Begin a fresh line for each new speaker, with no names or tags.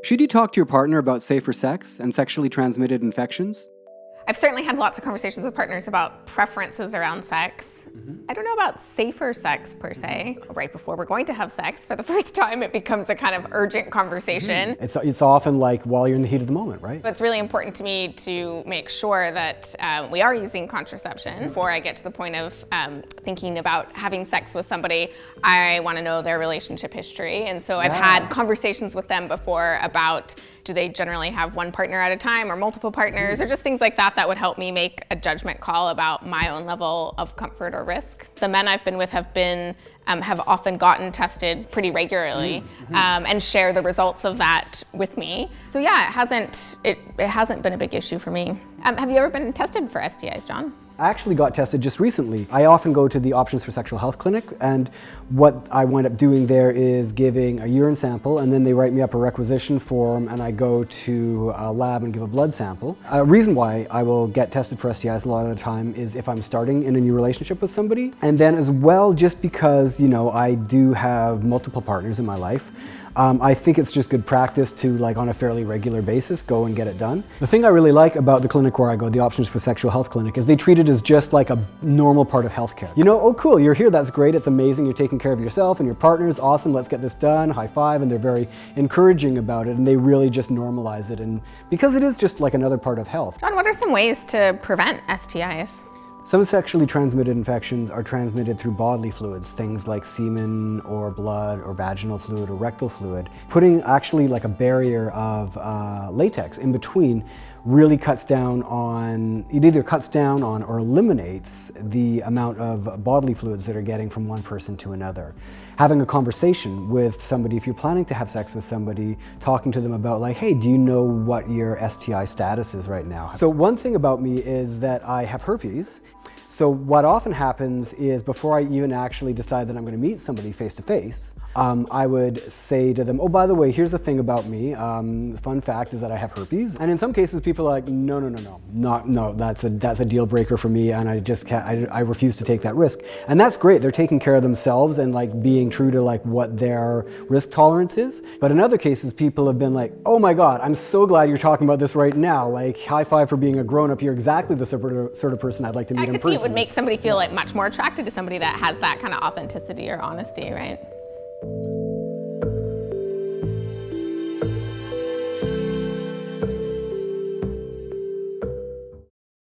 Should you talk to your partner about safer sex and sexually transmitted infections?
I've certainly had lots of conversations with partners about preferences around sex. I don't know about safer sex per se. Right before we're going to have sex for the first time, it becomes a kind of urgent conversation.
It's often like while you're in the heat of the moment, right?
But it's really important to me to make sure that we are using contraception. Before I get to the point of thinking about having sex with somebody, I want to know their relationship history. And so I've had conversations with them before about, do they generally have one partner at a time or multiple partners or just things like that that would help me make a judgment call about my own level of comfort or risk. The men I've been with have often gotten tested pretty regularly and share the results of that with me. So yeah, it hasn't been a big issue for me. Have you ever been tested for STIs, John?
I actually got tested just recently. I often go to the Options for Sexual Health clinic, and what I wind up doing there is giving a urine sample, and then they write me up a requisition form, and I go to a lab and give a blood sample. A reason why I will get tested for STIs a lot of the time is if I'm starting in a new relationship with somebody, and then as well just because, you know, I do have multiple partners in my life. I think it's just good practice to, like, on a fairly regular basis, go and get it done. The thing I really like about the clinic where I go, the Options for Sexual Health clinic, is they treat it as just like a normal part of healthcare. You know, oh cool, you're here, that's great, it's amazing, you're taking care of yourself and your partners, awesome, let's get this done, high five, and they're very encouraging about it, and they really just normalize it, and because it is just like another part of health.
John, what are some ways to prevent STIs?
Some sexually transmitted infections are transmitted through bodily fluids, things like semen or blood or vaginal fluid or rectal fluid. Putting actually like a barrier of latex in between really cuts down on, it either cuts down on or eliminates the amount of bodily fluids that are getting from one person to another. Having a conversation with somebody, if you're planning to have sex with somebody, talking to them about like, hey, do you know what your STI status is right now? So one thing about me is that I have herpes. So what often happens is before I even actually decide that I'm going to meet somebody face to face, I would say to them, oh, by the way, here's the thing about me. Fun fact is that I have herpes. And in some cases, people are like, no, that's a deal breaker for me, and I just can't, I refuse to take that risk. And that's great. They're taking care of themselves and like being true to like what their risk tolerance is. But in other cases, people have been like, oh my God, I'm so glad you're talking about this right now. Like, high five for being a grown-up. You're exactly the sort of person I'd like to meet in person.
It would make somebody feel like much more attracted to somebody that has that kind of authenticity or honesty, right?